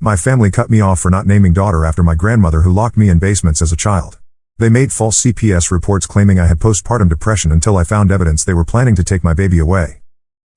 My family cut me off for not naming daughter after my grandmother who locked me in basements as a child. They made false CPS reports claiming I had postpartum depression until I found evidence they were planning to take my baby away.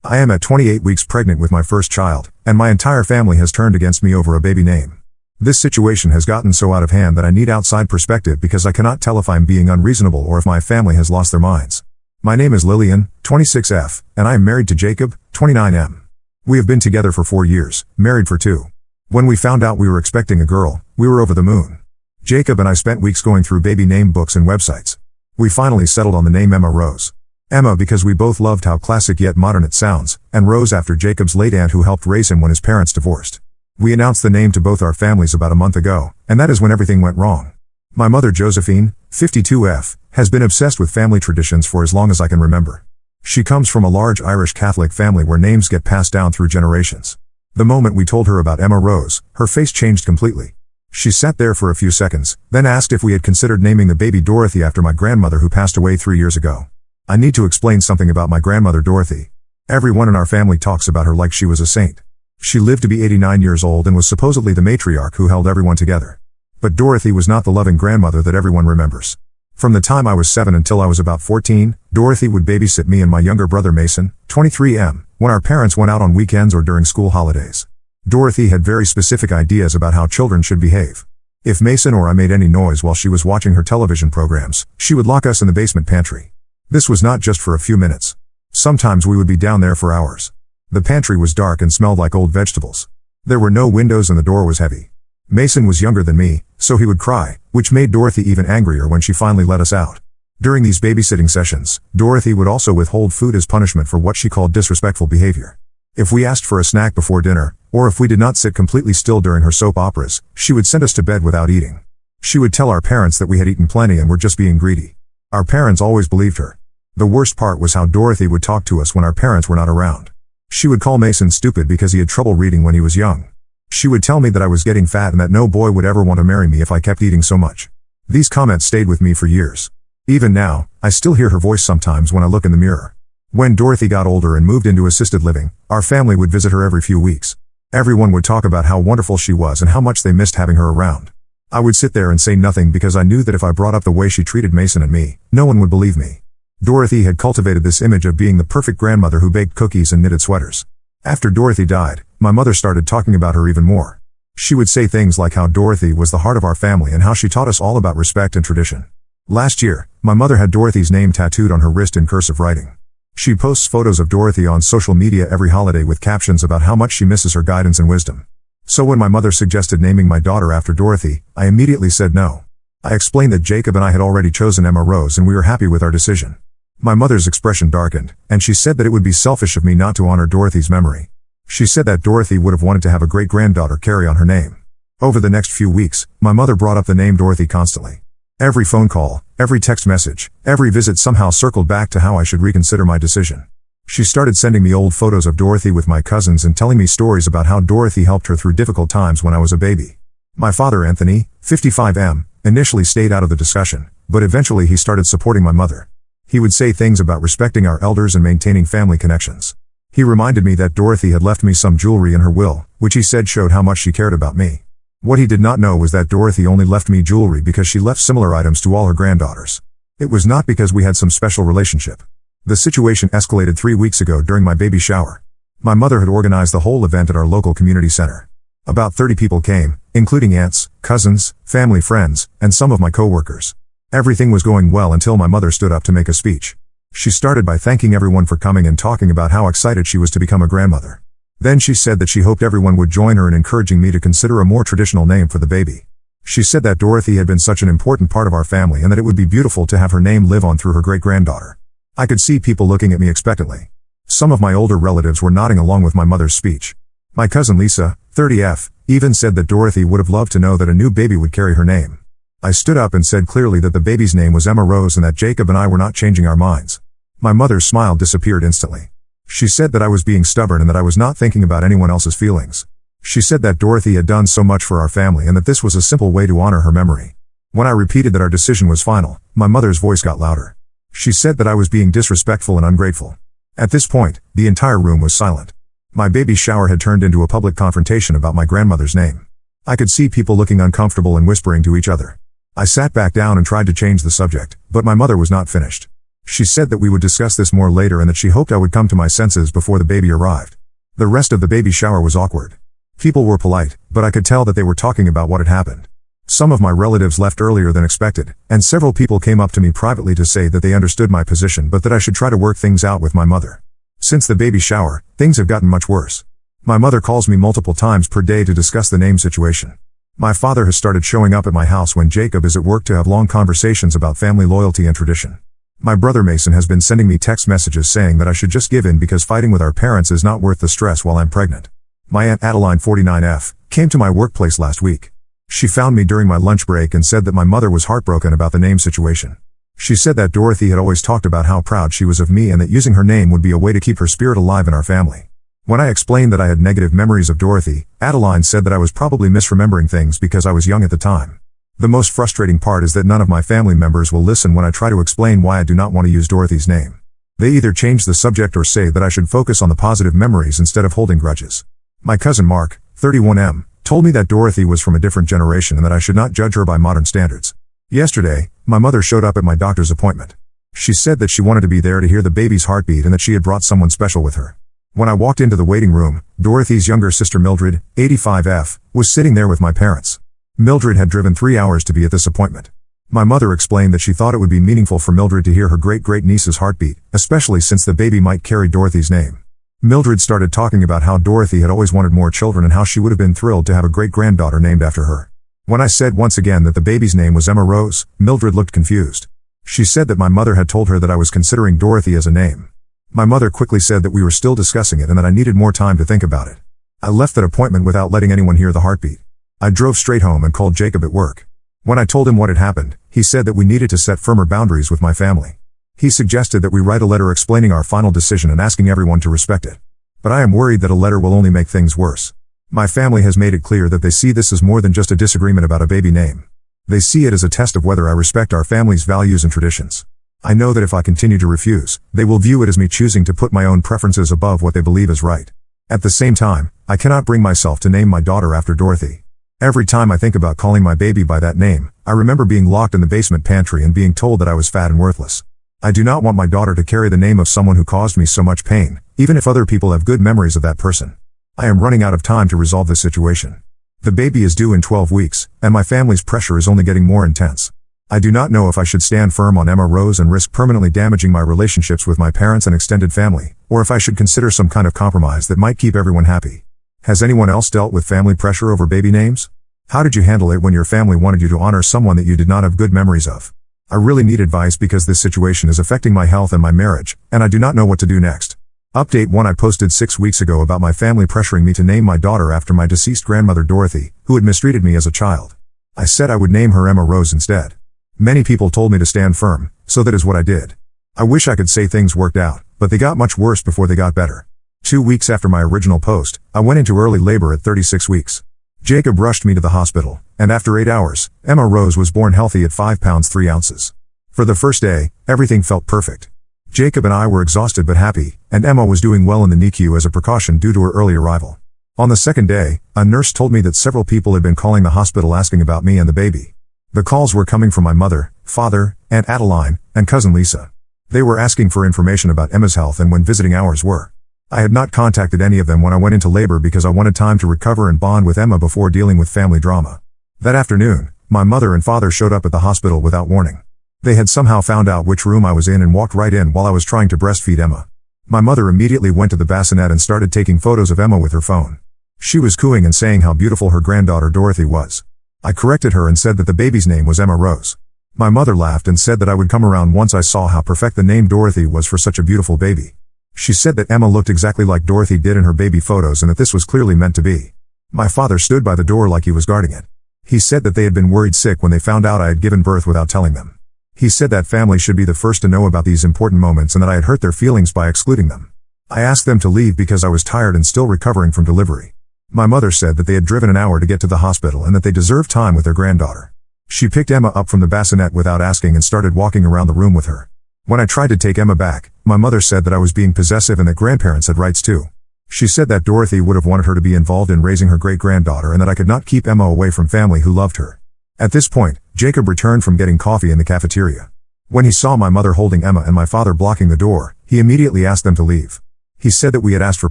I am at 28 weeks pregnant with my first child, and my entire family has turned against me over a baby name. This situation has gotten so out of hand that I need outside perspective because I cannot tell if I'm being unreasonable or if my family has lost their minds. My name is Lillian, 26F, and I am married to Jacob, 29M. We have been together for 4 years, married for 2. When we found out we were expecting a girl, we were over the moon. Jacob and I spent weeks going through baby name books and websites. We finally settled on the name Emma Rose. Emma because we both loved how classic yet modern it sounds, and Rose after Jacob's late aunt who helped raise him when his parents divorced. We announced the name to both our families about a month ago, and that is when everything went wrong. My mother Josephine, 52F, has been obsessed with family traditions for as long as I can remember. She comes from a large Irish Catholic family where names get passed down through generations. The moment we told her about Emma Rose, her face changed completely. She sat there for a few seconds, then asked if we had considered naming the baby Dorothy after my grandmother who passed away 3 years ago. I need to explain something about my grandmother Dorothy. Everyone in our family talks about her like she was a saint. She lived to be 89 years old and was supposedly the matriarch who held everyone together. But Dorothy was not the loving grandmother that everyone remembers. From the time I was 7 until I was about 14, Dorothy would babysit me and my younger brother Mason, 23M, when our parents went out on weekends or during school holidays. Dorothy had very specific ideas about how children should behave. If Mason or I made any noise while she was watching her television programs, she would lock us in the basement pantry. This was not just for a few minutes. Sometimes we would be down there for hours. The pantry was dark and smelled like old vegetables. There were no windows and the door was heavy. Mason was younger than me, so he would cry, which made Dorothy even angrier when she finally let us out. During these babysitting sessions, Dorothy would also withhold food as punishment for what she called disrespectful behavior. If we asked for a snack before dinner, or if we did not sit completely still during her soap operas, she would send us to bed without eating. She would tell our parents that we had eaten plenty and were just being greedy. Our parents always believed her. The worst part was how Dorothy would talk to us when our parents were not around. She would call Mason stupid because he had trouble reading when he was young. She would tell me that I was getting fat and that no boy would ever want to marry me if I kept eating so much. These comments stayed with me for years. Even now, I still hear her voice sometimes when I look in the mirror. When Dorothy got older and moved into assisted living, our family would visit her every few weeks. Everyone would talk about how wonderful she was and how much they missed having her around. I would sit there and say nothing because I knew that if I brought up the way she treated Mason and me, no one would believe me. Dorothy had cultivated this image of being the perfect grandmother who baked cookies and knitted sweaters. After Dorothy died, my mother started talking about her even more. She would say things like how Dorothy was the heart of our family and how she taught us all about respect and tradition. Last year, my mother had Dorothy's name tattooed on her wrist in cursive writing. She posts photos of Dorothy on social media every holiday with captions about how much she misses her guidance and wisdom. So when my mother suggested naming my daughter after Dorothy, I immediately said no. I explained that Jacob and I had already chosen Emma Rose and we were happy with our decision. My mother's expression darkened, and she said that it would be selfish of me not to honor Dorothy's memory. She said that Dorothy would have wanted to have a great-granddaughter carry on her name. Over the next few weeks, my mother brought up the name Dorothy constantly. Every phone call, every text message, every visit somehow circled back to how I should reconsider my decision. She started sending me old photos of Dorothy with my cousins and telling me stories about how Dorothy helped her through difficult times when I was a baby. My father Anthony, 55M, initially stayed out of the discussion, but eventually he started supporting my mother. He would say things about respecting our elders and maintaining family connections. He reminded me that Dorothy had left me some jewelry in her will, which he said showed how much she cared about me. What he did not know was that Dorothy only left me jewelry because she left similar items to all her granddaughters. It was not because we had some special relationship. The situation escalated 3 weeks ago during my baby shower. My mother had organized the whole event at our local community center. About 30 people came, including aunts, cousins, family friends, and some of my co-workers. Everything was going well until my mother stood up to make a speech. She started by thanking everyone for coming and talking about how excited she was to become a grandmother. Then she said that she hoped everyone would join her in encouraging me to consider a more traditional name for the baby. She said that Dorothy had been such an important part of our family and that it would be beautiful to have her name live on through her great-granddaughter. I could see people looking at me expectantly. Some of my older relatives were nodding along with my mother's speech. My cousin Lisa, 30F, even said that Dorothy would have loved to know that a new baby would carry her name. I stood up and said clearly that the baby's name was Emma Rose and that Jacob and I were not changing our minds. My mother's smile disappeared instantly. She said that I was being stubborn and that I was not thinking about anyone else's feelings. She said that Dorothy had done so much for our family and that this was a simple way to honor her memory. When I repeated that our decision was final, my mother's voice got louder. She said that I was being disrespectful and ungrateful. At this point, the entire room was silent. My baby shower had turned into a public confrontation about my grandmother's name. I could see people looking uncomfortable and whispering to each other. I sat back down and tried to change the subject, but my mother was not finished. She said that we would discuss this more later and that she hoped I would come to my senses before the baby arrived. The rest of the baby shower was awkward. People were polite, but I could tell that they were talking about what had happened. Some of my relatives left earlier than expected, and several people came up to me privately to say that they understood my position but that I should try to work things out with my mother. Since the baby shower, things have gotten much worse. My mother calls me multiple times per day to discuss the name situation. My father has started showing up at my house when Jacob is at work to have long conversations about family loyalty and tradition. My brother Mason has been sending me text messages saying that I should just give in because fighting with our parents is not worth the stress while I'm pregnant. My Aunt Adeline 49F came to my workplace last week. She found me during my lunch break and said that my mother was heartbroken about the name situation. She said that Dorothy had always talked about how proud she was of me and that using her name would be a way to keep her spirit alive in our family. When I explained that I had negative memories of Dorothy, Adeline said that I was probably misremembering things because I was young at the time. The most frustrating part is that none of my family members will listen when I try to explain why I do not want to use Dorothy's name. They either change the subject or say that I should focus on the positive memories instead of holding grudges. My cousin Mark, 31M, told me that Dorothy was from a different generation and that I should not judge her by modern standards. Yesterday, my mother showed up at my doctor's appointment. She said that she wanted to be there to hear the baby's heartbeat and that she had brought someone special with her. When I walked into the waiting room, Dorothy's younger sister Mildred, 85F, was sitting there with my parents. Mildred had driven 3 hours to be at this appointment. My mother explained that she thought it would be meaningful for Mildred to hear her great-great-niece's heartbeat, especially since the baby might carry Dorothy's name. Mildred started talking about how Dorothy had always wanted more children and how she would have been thrilled to have a great-granddaughter named after her. When I said once again that the baby's name was Emma Rose, Mildred looked confused. She said that my mother had told her that I was considering Dorothy as a name. My mother quickly said that we were still discussing it and that I needed more time to think about it. I left that appointment without letting anyone hear the heartbeat. I drove straight home and called Jacob at work. When I told him what had happened, he said that we needed to set firmer boundaries with my family. He suggested that we write a letter explaining our final decision and asking everyone to respect it. But I am worried that a letter will only make things worse. My family has made it clear that they see this as more than just a disagreement about a baby name. They see it as a test of whether I respect our family's values and traditions. I know that if I continue to refuse, they will view it as me choosing to put my own preferences above what they believe is right. At the same time, I cannot bring myself to name my daughter after Dorothy. Every time I think about calling my baby by that name, I remember being locked in the basement pantry and being told that I was fat and worthless. I do not want my daughter to carry the name of someone who caused me so much pain, even if other people have good memories of that person. I am running out of time to resolve this situation. The baby is due in 12 weeks, and my family's pressure is only getting more intense. I do not know if I should stand firm on Emma Rose and risk permanently damaging my relationships with my parents and extended family, or if I should consider some kind of compromise that might keep everyone happy. Has anyone else dealt with family pressure over baby names? How did you handle it when your family wanted you to honor someone that you did not have good memories of? I really need advice because this situation is affecting my health and my marriage, and I do not know what to do next. Update 1: I posted 6 weeks ago about my family pressuring me to name my daughter after my deceased grandmother Dorothy, who had mistreated me as a child. I said I would name her Emma Rose instead. Many people told me to stand firm, so that is what I did. I wish I could say things worked out, but they got much worse before they got better. 2 weeks after my original post, I went into early labor at 36 weeks. Jacob rushed me to the hospital, and after 8 hours, Emma Rose was born healthy at 5 pounds 3 ounces. For the first day, everything felt perfect. Jacob and I were exhausted but happy, and Emma was doing well in the NICU as a precaution due to her early arrival. On the second day, a nurse told me that several people had been calling the hospital asking about me and the baby. The calls were coming from my mother, father, Aunt Adeline, and cousin Lisa. They were asking for information about Emma's health and when visiting hours were. I had not contacted any of them when I went into labor because I wanted time to recover and bond with Emma before dealing with family drama. That afternoon, my mother and father showed up at the hospital without warning. They had somehow found out which room I was in and walked right in while I was trying to breastfeed Emma. My mother immediately went to the bassinet and started taking photos of Emma with her phone. She was cooing and saying how beautiful her granddaughter Dorothy was. I corrected her and said that the baby's name was Emma Rose. My mother laughed and said that I would come around once I saw how perfect the name Dorothy was for such a beautiful baby. She said that Emma looked exactly like Dorothy did in her baby photos and that this was clearly meant to be. My father stood by the door like he was guarding it. He said that they had been worried sick when they found out I had given birth without telling them. He said that family should be the first to know about these important moments and that I had hurt their feelings by excluding them. I asked them to leave because I was tired and still recovering from delivery. My mother said that they had driven an hour to get to the hospital and that they deserved time with their granddaughter. She picked Emma up from the bassinet without asking and started walking around the room with her. When I tried to take Emma back, my mother said that I was being possessive and that grandparents had rights too. She said that Dorothy would have wanted her to be involved in raising her great-granddaughter and that I could not keep Emma away from family who loved her. At this point, Jacob returned from getting coffee in the cafeteria. When he saw my mother holding Emma and my father blocking the door, he immediately asked them to leave. He said that we had asked for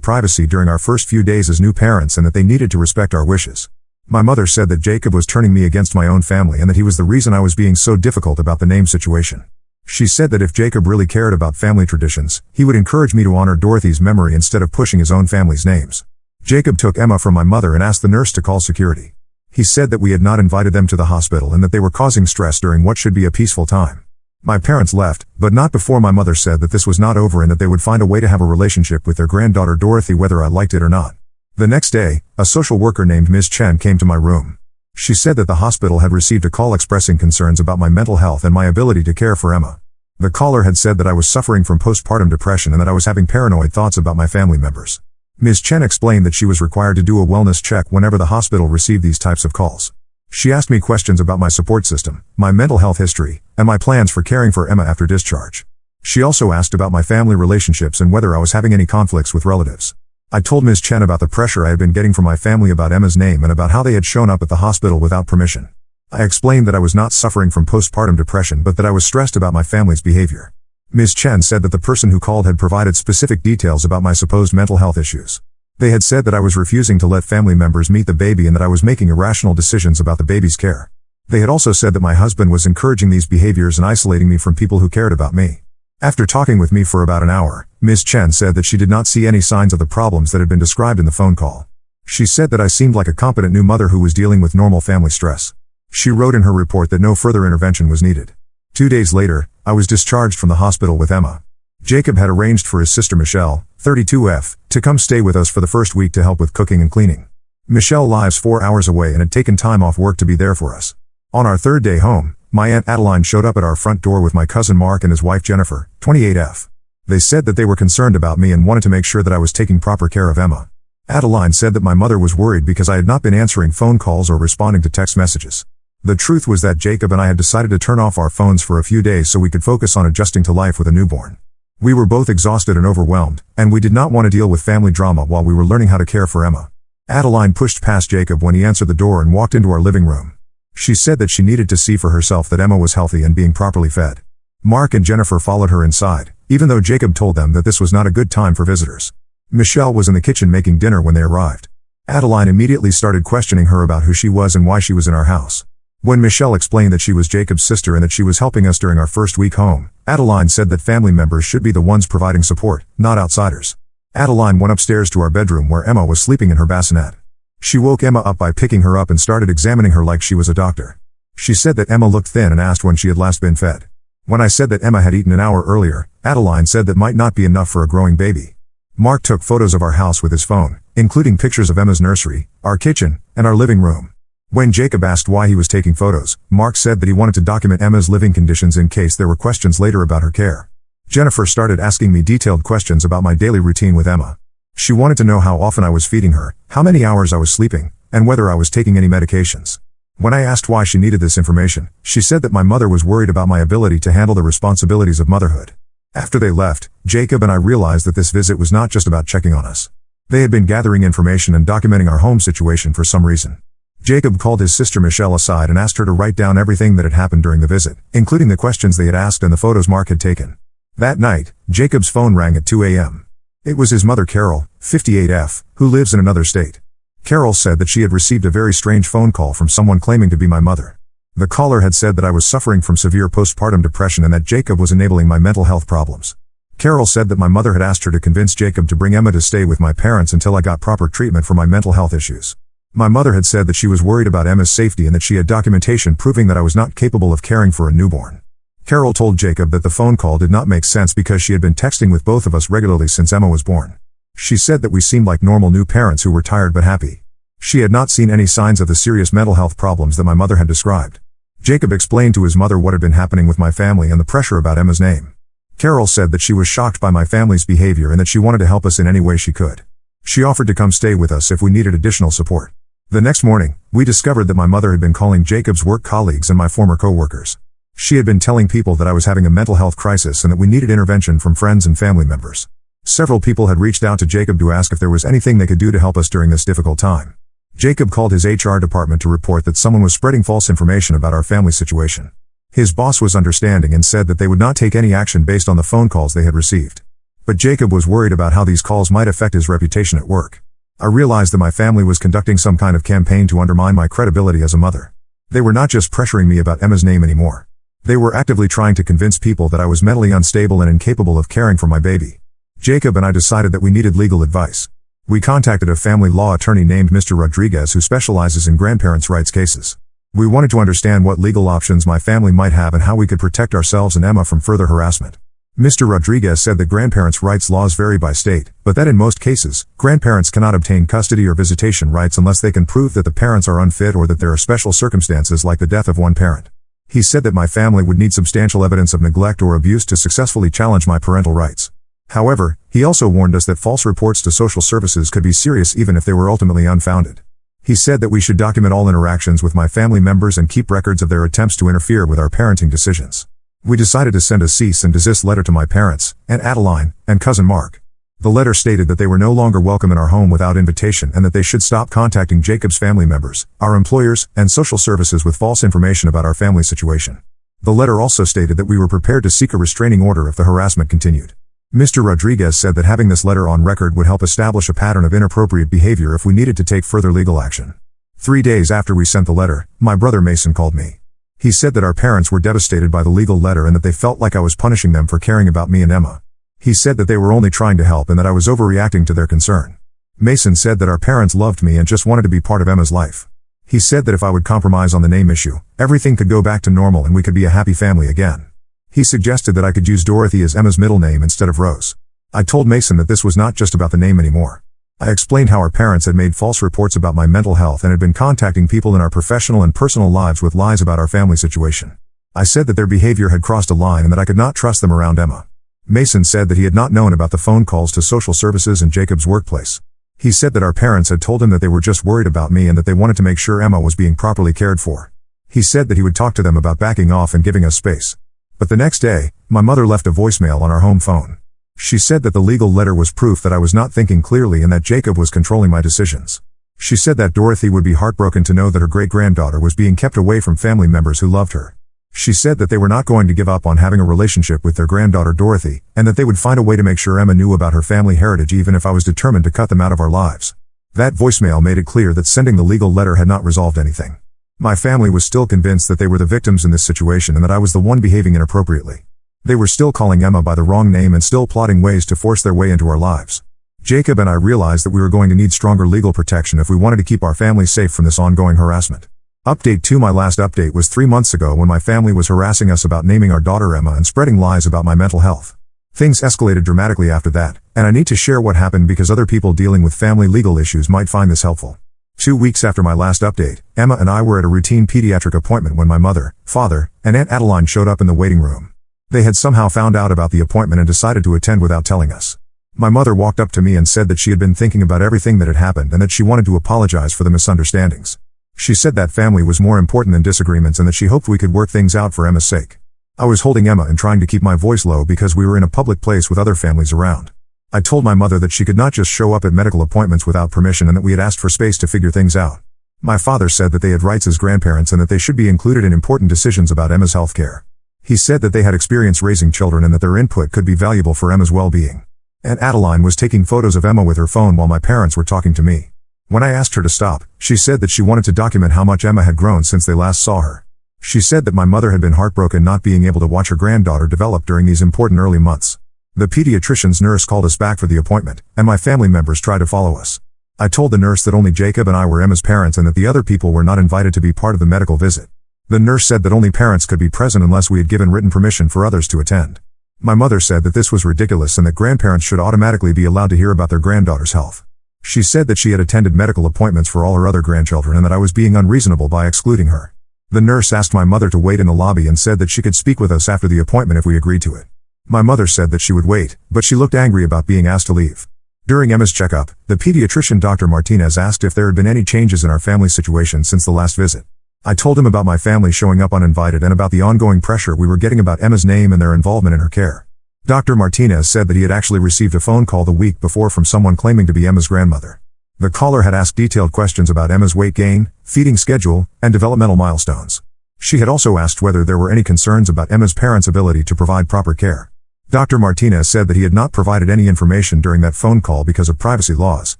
privacy during our first few days as new parents and that they needed to respect our wishes. My mother said that Jacob was turning me against my own family and that he was the reason I was being so difficult about the name situation. She said that if Jacob really cared about family traditions, he would encourage me to honor Dorothy's memory instead of pushing his own family's names. Jacob took Emma from my mother and asked the nurse to call security. He said that we had not invited them to the hospital and that they were causing stress during what should be a peaceful time. My parents left, but not before my mother said that this was not over and that they would find a way to have a relationship with their granddaughter Dorothy whether I liked it or not. The next day, a social worker named Ms. Chen came to my room. She said that the hospital had received a call expressing concerns about my mental health and my ability to care for Emma. The caller had said that I was suffering from postpartum depression and that I was having paranoid thoughts about my family members. Ms. Chen explained that she was required to do a wellness check whenever the hospital received these types of calls. She asked me questions about my support system, my mental health history, and my plans for caring for Emma after discharge. She also asked about my family relationships and whether I was having any conflicts with relatives. I told Ms. Chen about the pressure I had been getting from my family about Emma's name and about how they had shown up at the hospital without permission. I explained that I was not suffering from postpartum depression but that I was stressed about my family's behavior. Ms. Chen said that the person who called had provided specific details about my supposed mental health issues. They had said that I was refusing to let family members meet the baby and that I was making irrational decisions about the baby's care. They had also said that my husband was encouraging these behaviors and isolating me from people who cared about me. After talking with me for about an hour, Ms. Chen said that she did not see any signs of the problems that had been described in the phone call. She said that I seemed like a competent new mother who was dealing with normal family stress. She wrote in her report that no further intervention was needed. 2 days later, I was discharged from the hospital with Emma. Jacob had arranged for his sister Michelle, 32F, to come stay with us for the first week to help with cooking and cleaning. Michelle lives 4 hours away and had taken time off work to be there for us. On our third day home, my Aunt Adeline showed up at our front door with my cousin Mark and his wife Jennifer, 28F. They said that they were concerned about me and wanted to make sure that I was taking proper care of Emma. Adeline said that my mother was worried because I had not been answering phone calls or responding to text messages. The truth was that Jacob and I had decided to turn off our phones for a few days so we could focus on adjusting to life with a newborn. We were both exhausted and overwhelmed, and we did not want to deal with family drama while we were learning how to care for Emma. Adeline pushed past Jacob when he answered the door and walked into our living room. She said that she needed to see for herself that Emma was healthy and being properly fed. Mark and Jennifer followed her inside, even though Jacob told them that this was not a good time for visitors. Michelle was in the kitchen making dinner when they arrived. Adeline immediately started questioning her about who she was and why she was in our house. When Michelle explained that she was Jacob's sister and that she was helping us during our first week home, Adeline said that family members should be the ones providing support, not outsiders. Adeline went upstairs to our bedroom where Emma was sleeping in her bassinet. She woke Emma up by picking her up and started examining her like she was a doctor. She said that Emma looked thin and asked when she had last been fed. When I said that Emma had eaten an hour earlier, Adeline said that might not be enough for a growing baby. Mark took photos of our house with his phone, including pictures of Emma's nursery, our kitchen, and our living room. When Jacob asked why he was taking photos, Mark said that he wanted to document Emma's living conditions in case there were questions later about her care. Jennifer started asking me detailed questions about my daily routine with Emma. She wanted to know how often I was feeding her, how many hours I was sleeping, and whether I was taking any medications. When I asked why she needed this information, she said that my mother was worried about my ability to handle the responsibilities of motherhood. After they left, Jacob and I realized that this visit was not just about checking on us. They had been gathering information and documenting our home situation for some reason. Jacob called his sister Michelle aside and asked her to write down everything that had happened during the visit, including the questions they had asked and the photos Mark had taken. That night, Jacob's phone rang at 2 a.m. It was his mother Carol, 58F, who lives in another state. Carol said that she had received a very strange phone call from someone claiming to be my mother. The caller had said that I was suffering from severe postpartum depression and that Jacob was enabling my mental health problems. Carol said that my mother had asked her to convince Jacob to bring Emma to stay with my parents until I got proper treatment for my mental health issues. My mother had said that she was worried about Emma's safety and that she had documentation proving that I was not capable of caring for a newborn. Carol told Jacob that the phone call did not make sense because she had been texting with both of us regularly since Emma was born. She said that we seemed like normal new parents who were tired but happy. She had not seen any signs of the serious mental health problems that my mother had described. Jacob explained to his mother what had been happening with my family and the pressure about Emma's name. Carol said that she was shocked by my family's behavior and that she wanted to help us in any way she could. She offered to come stay with us if we needed additional support. The next morning, we discovered that my mother had been calling Jacob's work colleagues and my former co-workers. She had been telling people that I was having a mental health crisis and that we needed intervention from friends and family members. Several people had reached out to Jacob to ask if there was anything they could do to help us during this difficult time. Jacob called his HR department to report that someone was spreading false information about our family situation. His boss was understanding and said that they would not take any action based on the phone calls they had received. But Jacob was worried about how these calls might affect his reputation at work. I realized that my family was conducting some kind of campaign to undermine my credibility as a mother. They were not just pressuring me about Emma's name anymore. They were actively trying to convince people that I was mentally unstable and incapable of caring for my baby. Jacob and I decided that we needed legal advice. We contacted a family law attorney named Mr. Rodriguez who specializes in grandparents' rights cases. We wanted to understand what legal options my family might have and how we could protect ourselves and Emma from further harassment. Mr. Rodriguez said that grandparents' rights laws vary by state, but that in most cases, grandparents cannot obtain custody or visitation rights unless they can prove that the parents are unfit or that there are special circumstances like the death of one parent. He said that my family would need substantial evidence of neglect or abuse to successfully challenge my parental rights. However, he also warned us that false reports to social services could be serious even if they were ultimately unfounded. He said that we should document all interactions with my family members and keep records of their attempts to interfere with our parenting decisions. We decided to send a cease and desist letter to my parents, Aunt Adeline, and cousin Mark. The letter stated that they were no longer welcome in our home without invitation and that they should stop contacting Jacob's family members, our employers, and social services with false information about our family situation. The letter also stated that we were prepared to seek a restraining order if the harassment continued. Mr. Rodriguez said that having this letter on record would help establish a pattern of inappropriate behavior if we needed to take further legal action. 3 days after we sent the letter, my brother Mason called me. He said that our parents were devastated by the legal letter and that they felt like I was punishing them for caring about me and Emma. He said that they were only trying to help and that I was overreacting to their concern. Mason said that our parents loved me and just wanted to be part of Emma's life. He said that if I would compromise on the name issue, everything could go back to normal and we could be a happy family again. He suggested that I could use Dorothy as Emma's middle name instead of Rose. I told Mason that this was not just about the name anymore. I explained how our parents had made false reports about my mental health and had been contacting people in our professional and personal lives with lies about our family situation. I said that their behavior had crossed a line and that I could not trust them around Emma. Mason said that he had not known about the phone calls to social services and Jacob's workplace. He said that our parents had told him that they were just worried about me and that they wanted to make sure Emma was being properly cared for. He said that he would talk to them about backing off and giving us space. But the next day, my mother left a voicemail on our home phone. She said that the legal letter was proof that I was not thinking clearly and that Jacob was controlling my decisions. She said that Dorothy would be heartbroken to know that her great-granddaughter was being kept away from family members who loved her. She said that they were not going to give up on having a relationship with their granddaughter Dorothy, and that they would find a way to make sure Emma knew about her family heritage even if I was determined to cut them out of our lives. That voicemail made it clear that sending the legal letter had not resolved anything. My family was still convinced that they were the victims in this situation and that I was the one behaving inappropriately. They were still calling Emma by the wrong name and still plotting ways to force their way into our lives. Jacob and I realized that we were going to need stronger legal protection if we wanted to keep our family safe from this ongoing harassment. Update 2. My last update was 3 months ago when my family was harassing us about naming our daughter Emma and spreading lies about my mental health. Things escalated dramatically after that, and I need to share what happened because other people dealing with family legal issues might find this helpful. 2 weeks after my last update, Emma and I were at a routine pediatric appointment when my mother, father, and Aunt Adeline showed up in the waiting room. They had somehow found out about the appointment and decided to attend without telling us. My mother walked up to me and said that she had been thinking about everything that had happened and that she wanted to apologize for the misunderstandings. She said that family was more important than disagreements and that she hoped we could work things out for Emma's sake. I was holding Emma and trying to keep my voice low because we were in a public place with other families around. I told my mother that she could not just show up at medical appointments without permission and that we had asked for space to figure things out. My father said that they had rights as grandparents and that they should be included in important decisions about Emma's health care. He said that they had experience raising children and that their input could be valuable for Emma's well-being. Aunt Adeline was taking photos of Emma with her phone while my parents were talking to me. When I asked her to stop, she said that she wanted to document how much Emma had grown since they last saw her. She said that my mother had been heartbroken not being able to watch her granddaughter develop during these important early months. The pediatrician's nurse called us back for the appointment, and my family members tried to follow us. I told the nurse that only Jacob and I were Emma's parents and that the other people were not invited to be part of the medical visit. The nurse said that only parents could be present unless we had given written permission for others to attend. My mother said that this was ridiculous and that grandparents should automatically be allowed to hear about their granddaughter's health. She said that she had attended medical appointments for all her other grandchildren and that I was being unreasonable by excluding her. The nurse asked my mother to wait in the lobby and said that she could speak with us after the appointment if we agreed to it. My mother said that she would wait, but she looked angry about being asked to leave. During Emma's checkup, the pediatrician Dr. Martinez asked if there had been any changes in our family situation since the last visit. I told him about my family showing up uninvited and about the ongoing pressure we were getting about Emma's name and their involvement in her care. Dr. Martinez said that he had actually received a phone call the week before from someone claiming to be Emma's grandmother. The caller had asked detailed questions about Emma's weight gain, feeding schedule, and developmental milestones. She had also asked whether there were any concerns about Emma's parents' ability to provide proper care. Dr. Martinez said that he had not provided any information during that phone call because of privacy laws,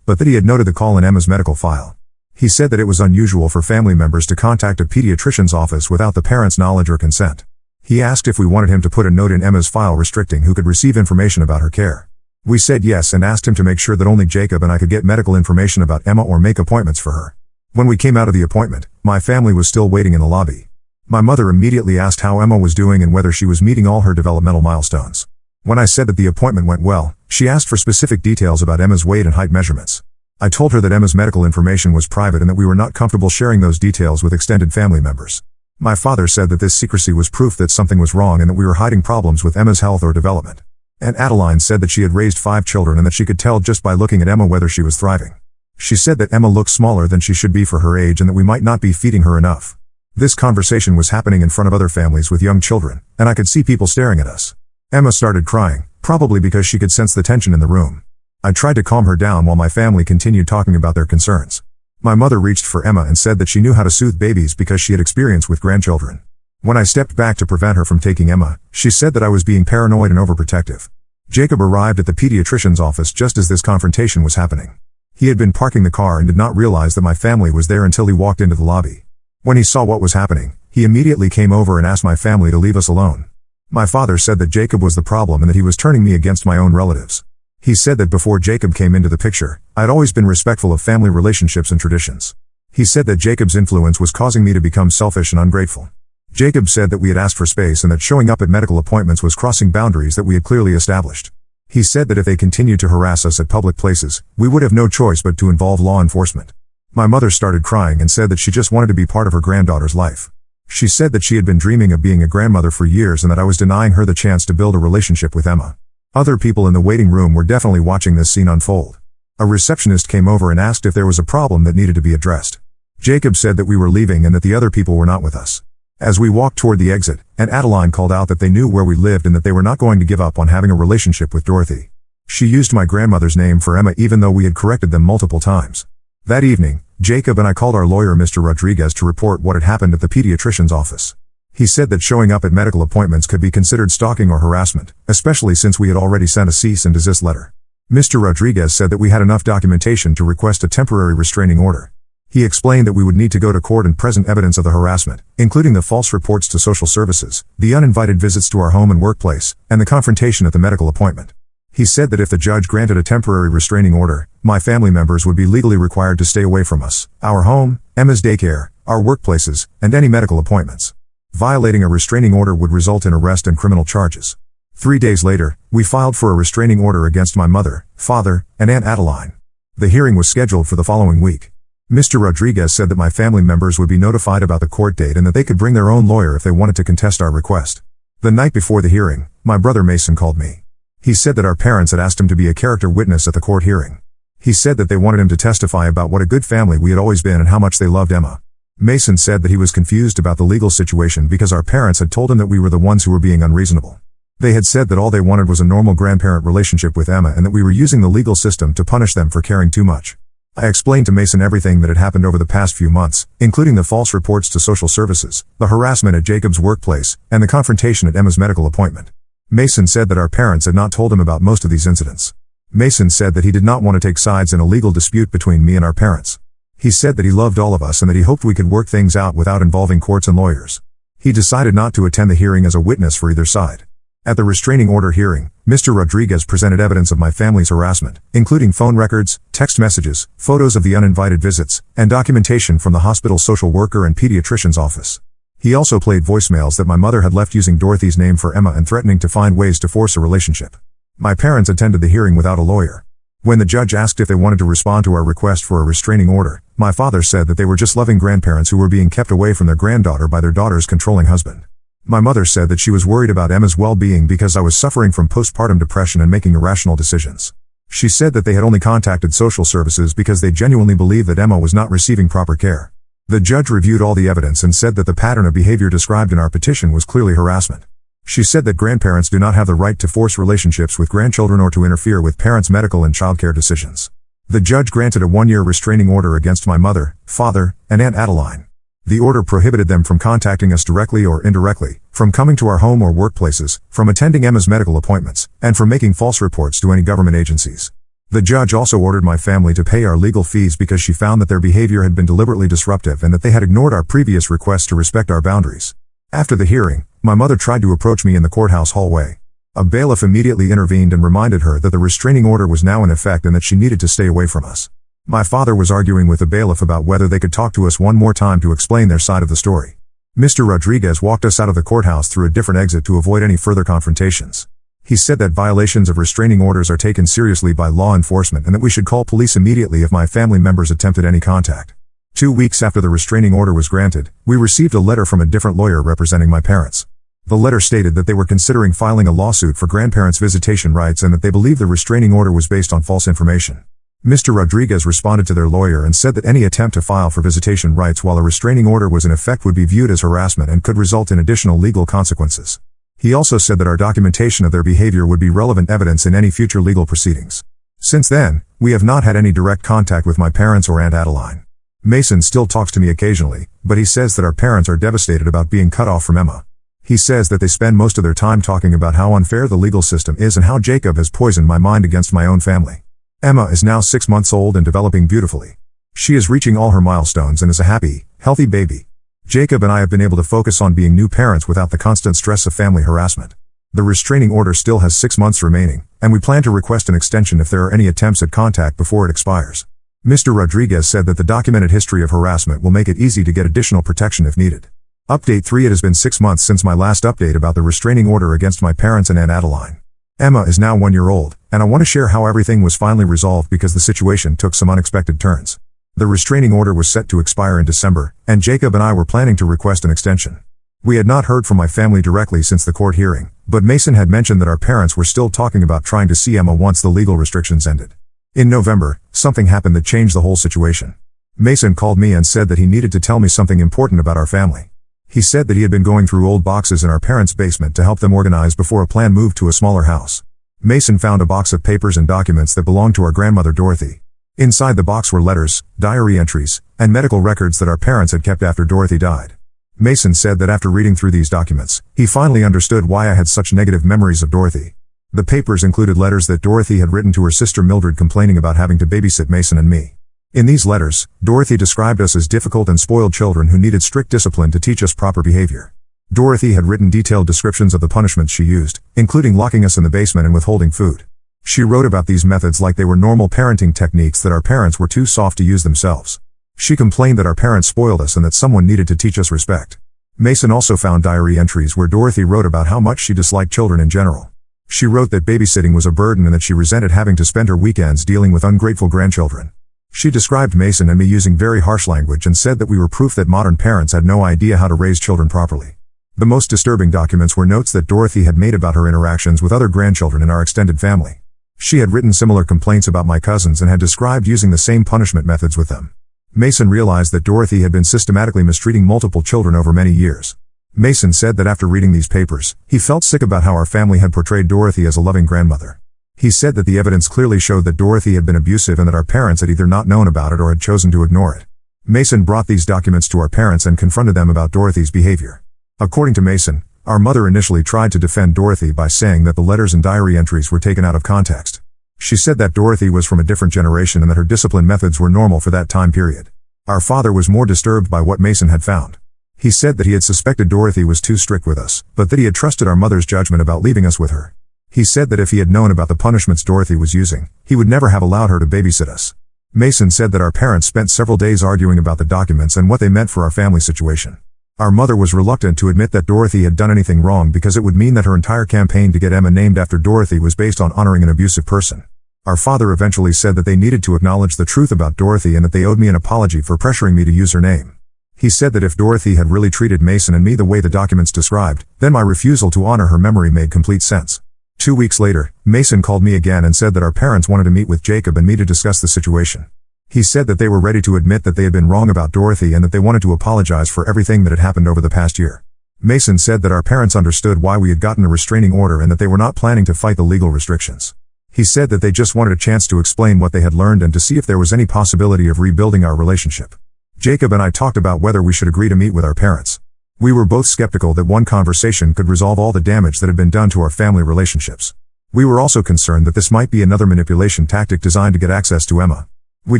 but that he had noted the call in Emma's medical file. He said that it was unusual for family members to contact a pediatrician's office without the parents' knowledge or consent. He asked if we wanted him to put a note in Emma's file restricting who could receive information about her care. We said yes and asked him to make sure that only Jacob and I could get medical information about Emma or make appointments for her. When we came out of the appointment, my family was still waiting in the lobby. My mother immediately asked how Emma was doing and whether she was meeting all her developmental milestones. When I said that the appointment went well, she asked for specific details about Emma's weight and height measurements. I told her that Emma's medical information was private and that we were not comfortable sharing those details with extended family members. My father said that this secrecy was proof that something was wrong and that we were hiding problems with Emma's health or development. Aunt Adeline said that she had raised 5 children and that she could tell just by looking at Emma whether she was thriving. She said that Emma looked smaller than she should be for her age and that we might not be feeding her enough. This conversation was happening in front of other families with young children, and I could see people staring at us. Emma started crying, probably because she could sense the tension in the room. I tried to calm her down while my family continued talking about their concerns. My mother reached for Emma and said that she knew how to soothe babies because she had experience with grandchildren. When I stepped back to prevent her from taking Emma, she said that I was being paranoid and overprotective. Jacob arrived at the pediatrician's office just as this confrontation was happening. He had been parking the car and did not realize that my family was there until he walked into the lobby. When he saw what was happening, he immediately came over and asked my family to leave us alone. My father said that Jacob was the problem and that he was turning me against my own relatives. He said that before Jacob came into the picture, I had always been respectful of family relationships and traditions. He said that Jacob's influence was causing me to become selfish and ungrateful. Jacob said that we had asked for space and that showing up at medical appointments was crossing boundaries that we had clearly established. He said that if they continued to harass us at public places, we would have no choice but to involve law enforcement. My mother started crying and said that she just wanted to be part of her granddaughter's life. She said that she had been dreaming of being a grandmother for years and that I was denying her the chance to build a relationship with Emma. Other people in the waiting room were definitely watching this scene unfold. A receptionist came over and asked if there was a problem that needed to be addressed. Jacob said that we were leaving and that the other people were not with us. As we walked toward the exit, Aunt Adeline called out that they knew where we lived and that they were not going to give up on having a relationship with Dorothy. She used my grandmother's name for Emma even though we had corrected them multiple times. That evening, Jacob and I called our lawyer Mr. Rodriguez to report what had happened at the pediatrician's office. He said that showing up at medical appointments could be considered stalking or harassment, especially since we had already sent a cease and desist letter. Mr. Rodriguez said that we had enough documentation to request a temporary restraining order. He explained that we would need to go to court and present evidence of the harassment, including the false reports to social services, the uninvited visits to our home and workplace, and the confrontation at the medical appointment. He said that if the judge granted a temporary restraining order, my family members would be legally required to stay away from us, our home, Emma's daycare, our workplaces, and any medical appointments. Violating a restraining order would result in arrest and criminal charges. 3 days later, we filed for a restraining order against my mother, father, and Aunt Adeline. The hearing was scheduled for the following week. Mr. Rodriguez said that my family members would be notified about the court date and that they could bring their own lawyer if they wanted to contest our request. The night before the hearing, my brother Mason called me. He said that our parents had asked him to be a character witness at the court hearing. He said that they wanted him to testify about what a good family we had always been and how much they loved Emma. Mason said that he was confused about the legal situation because our parents had told him that we were the ones who were being unreasonable. They had said that all they wanted was a normal grandparent relationship with Emma and that we were using the legal system to punish them for caring too much. I explained to Mason everything that had happened over the past few months, including the false reports to social services, the harassment at Jacob's workplace, and the confrontation at Emma's medical appointment. Mason said that our parents had not told him about most of these incidents. Mason said that he did not want to take sides in a legal dispute between me and our parents. He said that he loved all of us and that he hoped we could work things out without involving courts and lawyers. He decided not to attend the hearing as a witness for either side. At the restraining order hearing, Mr. Rodriguez presented evidence of my family's harassment, including phone records, text messages, photos of the uninvited visits, and documentation from the hospital's social worker and pediatrician's office. He also played voicemails that my mother had left using Dorothy's name for Emma and threatening to find ways to force a relationship. My parents attended the hearing without a lawyer. When the judge asked if they wanted to respond to our request for a restraining order, my father said that they were just loving grandparents who were being kept away from their granddaughter by their daughter's controlling husband. My mother said that she was worried about Emma's well-being because I was suffering from postpartum depression and making irrational decisions. She said that they had only contacted social services because they genuinely believed that Emma was not receiving proper care. The judge reviewed all the evidence and said that the pattern of behavior described in our petition was clearly harassment. She said that grandparents do not have the right to force relationships with grandchildren or to interfere with parents' medical and childcare decisions. The judge granted a 1-year restraining order against my mother, father, and Aunt Adeline. The order prohibited them from contacting us directly or indirectly, from coming to our home or workplaces, from attending Emma's medical appointments, and from making false reports to any government agencies. The judge also ordered my family to pay our legal fees because she found that their behavior had been deliberately disruptive and that they had ignored our previous requests to respect our boundaries. After the hearing, my mother tried to approach me in the courthouse hallway. A bailiff immediately intervened and reminded her that the restraining order was now in effect and that she needed to stay away from us. My father was arguing with the bailiff about whether they could talk to us one more time to explain their side of the story. Mr. Rodriguez walked us out of the courthouse through a different exit to avoid any further confrontations. He said that violations of restraining orders are taken seriously by law enforcement and that we should call police immediately if my family members attempted any contact. 2 weeks after the restraining order was granted, we received a letter from a different lawyer representing my parents. The letter stated that they were considering filing a lawsuit for grandparents' visitation rights and that they believed the restraining order was based on false information. Mr. Rodriguez responded to their lawyer and said that any attempt to file for visitation rights while a restraining order was in effect would be viewed as harassment and could result in additional legal consequences. He also said that our documentation of their behavior would be relevant evidence in any future legal proceedings. Since then, we have not had any direct contact with my parents or Aunt Adeline. Mason still talks to me occasionally, but he says that our parents are devastated about being cut off from Emma. He says that they spend most of their time talking about how unfair the legal system is and how Jacob has poisoned my mind against my own family. Emma is now 6 months old and developing beautifully. She is reaching all her milestones and is a happy, healthy baby. Jacob and I have been able to focus on being new parents without the constant stress of family harassment. The restraining order still has 6 months remaining, and we plan to request an extension if there are any attempts at contact before it expires. Mr. Rodriguez said that the documented history of harassment will make it easy to get additional protection if needed. Update 3: It has been 6 months since my last update about the restraining order against my parents and Aunt Adeline. Emma is now 1 year old, and I want to share how everything was finally resolved because the situation took some unexpected turns. The restraining order was set to expire in December, and Jacob and I were planning to request an extension. We had not heard from my family directly since the court hearing, but Mason had mentioned that our parents were still talking about trying to see Emma once the legal restrictions ended. In November, something happened that changed the whole situation. Mason called me and said that he needed to tell me something important about our family. He said that he had been going through old boxes in our parents' basement to help them organize before a planned move to a smaller house. Mason found a box of papers and documents that belonged to our grandmother Dorothy. Inside the box were letters, diary entries, and medical records that our parents had kept after Dorothy died. Mason said that after reading through these documents, he finally understood why I had such negative memories of Dorothy. The papers included letters that Dorothy had written to her sister Mildred complaining about having to babysit Mason and me. In these letters, Dorothy described us as difficult and spoiled children who needed strict discipline to teach us proper behavior. Dorothy had written detailed descriptions of the punishments she used, including locking us in the basement and withholding food. She wrote about these methods like they were normal parenting techniques that our parents were too soft to use themselves. She complained that our parents spoiled us and that someone needed to teach us respect. Mason also found diary entries where Dorothy wrote about how much she disliked children in general. She wrote that babysitting was a burden and that she resented having to spend her weekends dealing with ungrateful grandchildren. She described Mason and me using very harsh language and said that we were proof that modern parents had no idea how to raise children properly. The most disturbing documents were notes that Dorothy had made about her interactions with other grandchildren in our extended family. She had written similar complaints about my cousins and had described using the same punishment methods with them. Mason realized that Dorothy had been systematically mistreating multiple children over many years. Mason said that after reading these papers, he felt sick about how our family had portrayed Dorothy as a loving grandmother. He said that the evidence clearly showed that Dorothy had been abusive and that our parents had either not known about it or had chosen to ignore it. Mason brought these documents to our parents and confronted them about Dorothy's behavior. According to Mason, our mother initially tried to defend Dorothy by saying that the letters and diary entries were taken out of context. She said that Dorothy was from a different generation and that her discipline methods were normal for that time period. Our father was more disturbed by what Mason had found. He said that he had suspected Dorothy was too strict with us, but that he had trusted our mother's judgment about leaving us with her. He said that if he had known about the punishments Dorothy was using, he would never have allowed her to babysit us. Mason said that our parents spent several days arguing about the documents and what they meant for our family situation. Our mother was reluctant to admit that Dorothy had done anything wrong because it would mean that her entire campaign to get Emma named after Dorothy was based on honoring an abusive person. Our father eventually said that they needed to acknowledge the truth about Dorothy and that they owed me an apology for pressuring me to use her name. He said that if Dorothy had really treated Mason and me the way the documents described, then my refusal to honor her memory made complete sense. 2 weeks later, Mason called me again and said that our parents wanted to meet with Jacob and me to discuss the situation. He said that they were ready to admit that they had been wrong about Dorothy and that they wanted to apologize for everything that had happened over the past year. Mason said that our parents understood why we had gotten a restraining order and that they were not planning to fight the legal restrictions. He said that they just wanted a chance to explain what they had learned and to see if there was any possibility of rebuilding our relationship. Jacob and I talked about whether we should agree to meet with our parents. We were both skeptical that one conversation could resolve all the damage that had been done to our family relationships. We were also concerned that this might be another manipulation tactic designed to get access to Emma. We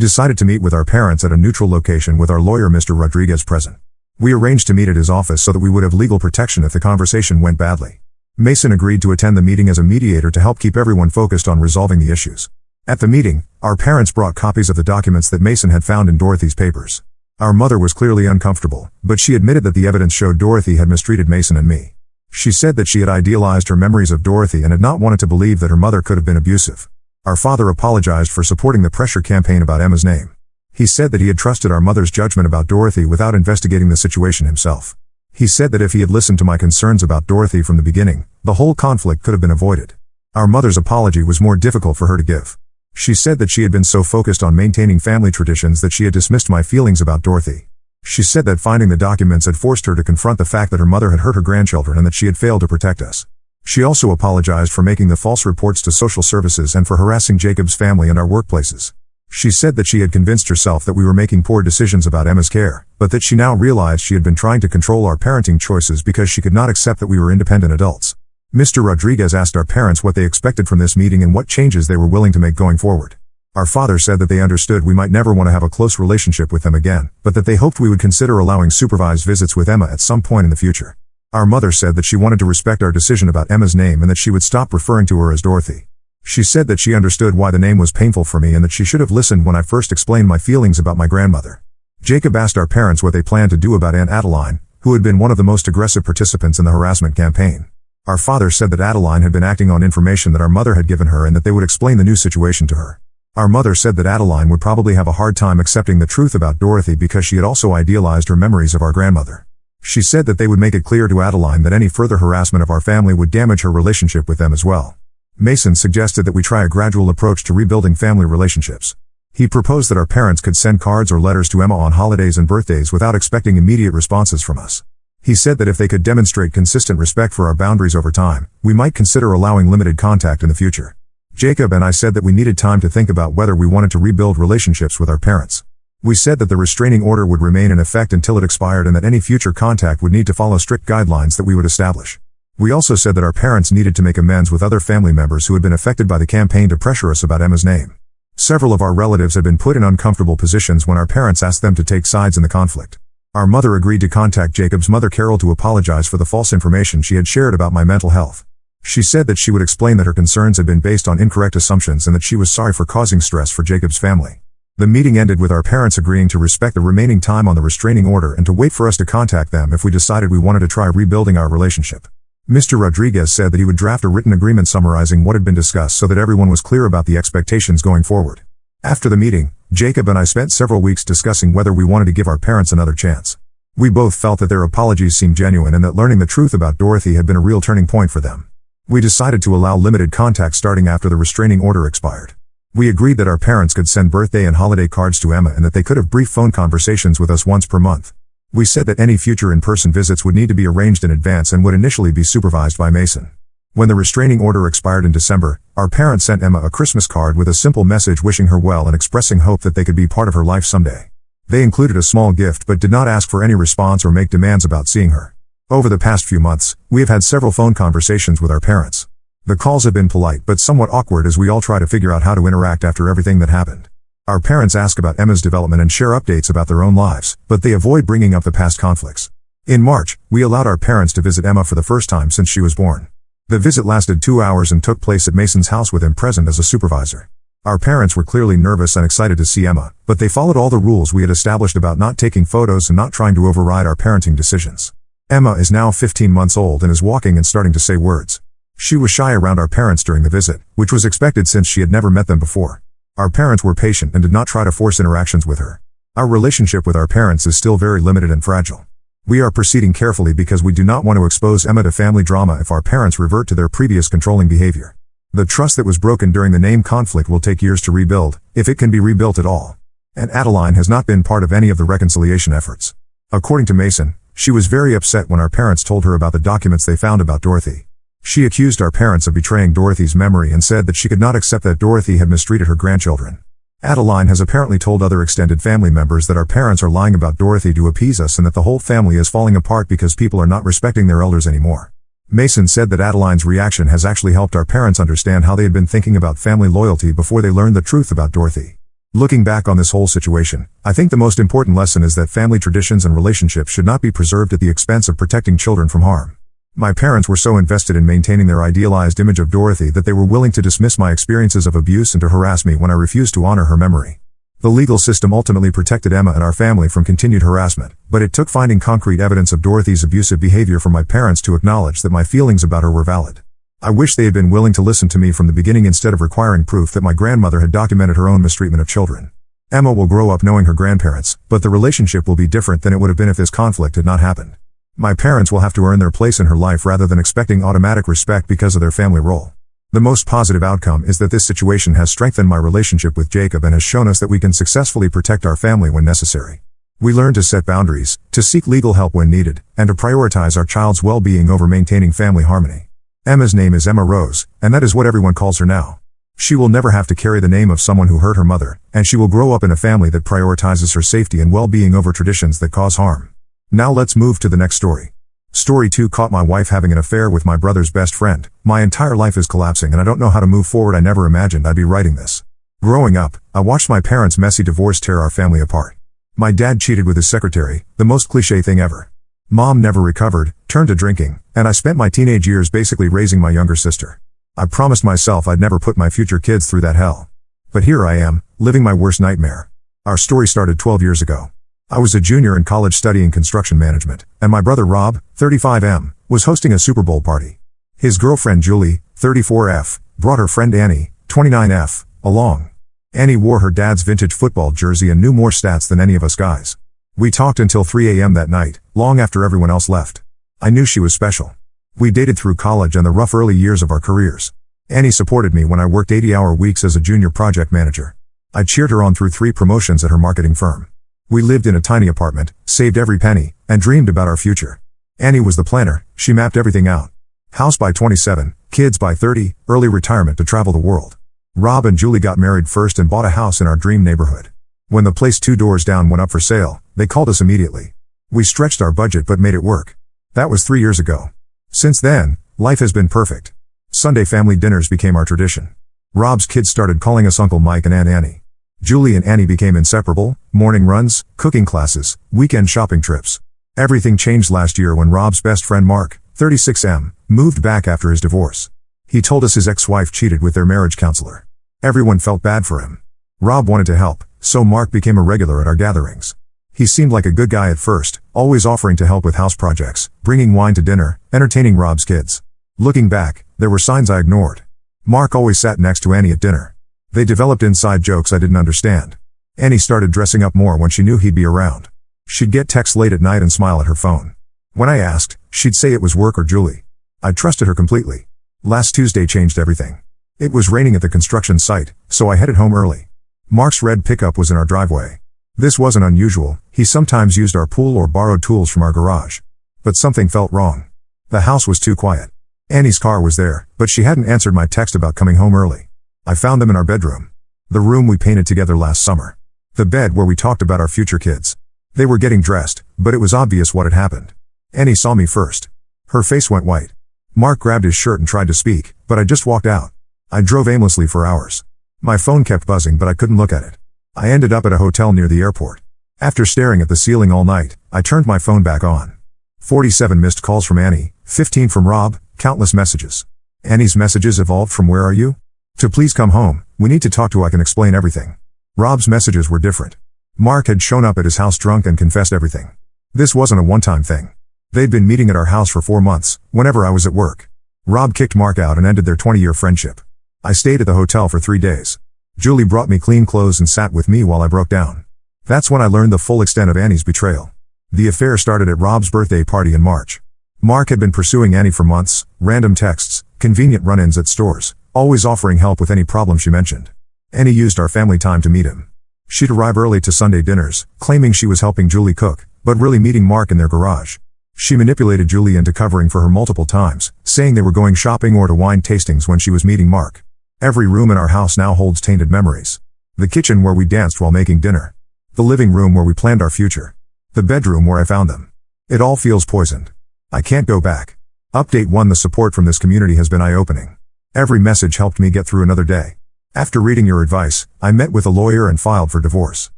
decided to meet with our parents at a neutral location with our lawyer Mr. Rodriguez present. We arranged to meet at his office so that we would have legal protection if the conversation went badly. Mason agreed to attend the meeting as a mediator to help keep everyone focused on resolving the issues. At the meeting, our parents brought copies of the documents that Mason had found in Dorothy's papers. Our mother was clearly uncomfortable, but she admitted that the evidence showed Dorothy had mistreated Mason and me. She said that she had idealized her memories of Dorothy and had not wanted to believe that her mother could have been abusive. Our father apologized for supporting the pressure campaign about Emma's name. He said that he had trusted our mother's judgment about Dorothy without investigating the situation himself. He said that if he had listened to my concerns about Dorothy from the beginning, the whole conflict could have been avoided. Our mother's apology was more difficult for her to give. She said that she had been so focused on maintaining family traditions that she had dismissed my feelings about Dorothy. She said that finding the documents had forced her to confront the fact that her mother had hurt her grandchildren and that she had failed to protect us. She also apologized for making the false reports to social services and for harassing Jacob's family and our workplaces. She said that she had convinced herself that we were making poor decisions about Emma's care, but that she now realized she had been trying to control our parenting choices because she could not accept that we were independent adults. Mr. Rodriguez asked our parents what they expected from this meeting and what changes they were willing to make going forward. Our father said that they understood we might never want to have a close relationship with them again, but that they hoped we would consider allowing supervised visits with Emma at some point in the future. Our mother said that she wanted to respect our decision about Emma's name and that she would stop referring to her as Dorothy. She said that she understood why the name was painful for me and that she should have listened when I first explained my feelings about my grandmother. Jacob asked our parents what they planned to do about Aunt Adeline, who had been one of the most aggressive participants in the harassment campaign. Our father said that Adeline had been acting on information that our mother had given her and that they would explain the new situation to her. Our mother said that Adeline would probably have a hard time accepting the truth about Dorothy because she had also idealized her memories of our grandmother. She said that they would make it clear to Adeline that any further harassment of our family would damage her relationship with them as well. Mason suggested that we try a gradual approach to rebuilding family relationships. He proposed that our parents could send cards or letters to Emma on holidays and birthdays without expecting immediate responses from us. He said that if they could demonstrate consistent respect for our boundaries over time, we might consider allowing limited contact in the future. Jacob and I said that we needed time to think about whether we wanted to rebuild relationships with our parents. We said that the restraining order would remain in effect until it expired and that any future contact would need to follow strict guidelines that we would establish. We also said that our parents needed to make amends with other family members who had been affected by the campaign to pressure us about Emma's name. Several of our relatives had been put in uncomfortable positions when our parents asked them to take sides in the conflict. Our mother agreed to contact Jacob's mother Carol to apologize for the false information she had shared about my mental health. She said that she would explain that her concerns had been based on incorrect assumptions and that she was sorry for causing stress for Jacob's family. The meeting ended with our parents agreeing to respect the remaining time on the restraining order and to wait for us to contact them if we decided we wanted to try rebuilding our relationship. Mr. Rodriguez said that he would draft a written agreement summarizing what had been discussed so that everyone was clear about the expectations going forward. After the meeting, Jacob and I spent several weeks discussing whether we wanted to give our parents another chance. We both felt that their apologies seemed genuine and that learning the truth about Dorothy had been a real turning point for them. We decided to allow limited contact starting after the restraining order expired. We agreed that our parents could send birthday and holiday cards to Emma and that they could have brief phone conversations with us once per month. We said that any future in-person visits would need to be arranged in advance and would initially be supervised by Mason. When the restraining order expired in December, our parents sent Emma a Christmas card with a simple message wishing her well and expressing hope that they could be part of her life someday. They included a small gift but did not ask for any response or make demands about seeing her. Over the past few months, we have had several phone conversations with our parents. The calls have been polite but somewhat awkward as we all try to figure out how to interact after everything that happened. Our parents ask about Emma's development and share updates about their own lives, but they avoid bringing up the past conflicts. In March, we allowed our parents to visit Emma for the first time since she was born. The visit lasted 2 hours and took place at Mason's house with him present as a supervisor. Our parents were clearly nervous and excited to see Emma, but they followed all the rules we had established about not taking photos and not trying to override our parenting decisions. Emma is now 15 months old and is walking and starting to say words. She was shy around our parents during the visit, which was expected since she had never met them before. Our parents were patient and did not try to force interactions with her. Our relationship with our parents is still very limited and fragile. We are proceeding carefully because we do not want to expose Emma to family drama if our parents revert to their previous controlling behavior. The trust that was broken during the name conflict will take years to rebuild, if it can be rebuilt at all. And Adeline has not been part of any of the reconciliation efforts. According to Mason, She was very upset when our parents told her about the documents they found about Dorothy. She accused our parents of betraying Dorothy's memory and said that she could not accept that Dorothy had mistreated her grandchildren. Adeline has apparently told other extended family members that our parents are lying about Dorothy to appease us and that the whole family is falling apart because people are not respecting their elders anymore. Mason said that Adeline's reaction has actually helped our parents understand how they had been thinking about family loyalty before they learned the truth about Dorothy. Looking back on this whole situation, I think the most important lesson is that family traditions and relationships should not be preserved at the expense of protecting children from harm. My parents were so invested in maintaining their idealized image of Dorothy that they were willing to dismiss my experiences of abuse and to harass me when I refused to honor her memory. The legal system ultimately protected Emma and our family from continued harassment, but it took finding concrete evidence of Dorothy's abusive behavior for my parents to acknowledge that my feelings about her were valid. I wish they had been willing to listen to me from the beginning instead of requiring proof that my grandmother had documented her own mistreatment of children. Emma will grow up knowing her grandparents, but the relationship will be different than it would have been if this conflict had not happened. My parents will have to earn their place in her life rather than expecting automatic respect because of their family role. The most positive outcome is that this situation has strengthened my relationship with Jacob and has shown us that we can successfully protect our family when necessary. We learn to set boundaries, to seek legal help when needed, and to prioritize our child's well-being over maintaining family harmony. Emma's name is Emma Rose, and that is what everyone calls her now. She will never have to carry the name of someone who hurt her mother, and she will grow up in a family that prioritizes her safety and well-being over traditions that cause harm. Now let's move to the next story. Story 2 caught my wife having an affair with my brother's best friend. My entire life is collapsing and I don't know how to move forward. I never imagined I'd be writing this. Growing up, I watched my parents' messy divorce tear our family apart. My dad cheated with his secretary, the most cliché thing ever. Mom never recovered, turned to drinking, and I spent my teenage years basically raising my younger sister. I promised myself I'd never put my future kids through that hell. But here I am, living my worst nightmare. Our story started 12 years ago. I was a junior in college studying construction management, and my brother Rob, 35M, was hosting a Super Bowl party. His girlfriend Julie, 34F, brought her friend Annie, 29F, along. Annie wore her dad's vintage football jersey and knew more stats than any of us guys. We talked until 3 a.m. that night, long after everyone else left. I knew she was special. We dated through college and the rough early years of our careers. Annie supported me when I worked 80-hour weeks as a junior project manager. I cheered her on through 3 promotions at her marketing firm. We lived in a tiny apartment, saved every penny, and dreamed about our future. Annie was the planner, she mapped everything out. House by 27, kids by 30, early retirement to travel the world. Rob and Julie got married first and bought a house in our dream neighborhood. When the place 2 doors down went up for sale, they called us immediately. We stretched our budget but made it work. That was 3 years ago. Since then, life has been perfect. Sunday family dinners became our tradition. Rob's kids started calling us Uncle Mike and Aunt Annie. Julie and Annie became inseparable, morning runs, cooking classes, weekend shopping trips. Everything changed last year when Rob's best friend Mark, 36M, moved back after his divorce. He told us his ex-wife cheated with their marriage counselor. Everyone felt bad for him. Rob wanted to help, so Mark became a regular at our gatherings. He seemed like a good guy at first, always offering to help with house projects, bringing wine to dinner, entertaining Rob's kids. Looking back, there were signs I ignored. Mark always sat next to Annie at dinner. They developed inside jokes I didn't understand. Annie started dressing up more when she knew he'd be around. She'd get texts late at night and smile at her phone. When I asked, she'd say it was work or Julie. I trusted her completely. Last Tuesday changed everything. It was raining at the construction site, so I headed home early. Mark's red pickup was in our driveway. This wasn't unusual, he sometimes used our pool or borrowed tools from our garage. But something felt wrong. The house was too quiet. Annie's car was there, but she hadn't answered my text about coming home early. I found them in our bedroom. The room we painted together last summer. The bed where we talked about our future kids. They were getting dressed, but it was obvious what had happened. Annie saw me first. Her face went white. Mark grabbed his shirt and tried to speak, but I just walked out. I drove aimlessly for hours. My phone kept buzzing but I couldn't look at it. I ended up at a hotel near the airport. After staring at the ceiling all night, I turned my phone back on. 47 missed calls from Annie, 15 from Rob, countless messages. Annie's messages evolved from "Where are you?" to "Please come home, we need to talk to I can explain everything." Rob's messages were different. Mark had shown up at his house drunk and confessed everything. This wasn't a one-time thing. They'd been meeting at our house for 4 months, whenever I was at work. Rob kicked Mark out and ended their 20-year friendship. I stayed at the hotel for 3 days. Julie brought me clean clothes and sat with me while I broke down. That's when I learned the full extent of Annie's betrayal. The affair started at Rob's birthday party in March. Mark had been pursuing Annie for months, random texts, convenient run-ins at stores, always offering help with any problem she mentioned. Annie used our family time to meet him. She'd arrive early to Sunday dinners, claiming she was helping Julie cook, but really meeting Mark in their garage. She manipulated Julie into covering for her multiple times, saying they were going shopping or to wine tastings when she was meeting Mark. Every room in our house now holds tainted memories. The kitchen where we danced while making dinner. The living room where we planned our future. The bedroom where I found them. It all feels poisoned. I can't go back. Update 1. The support from this community has been eye-opening. Every message helped me get through another day. After reading your advice, I met with a lawyer and filed for divorce.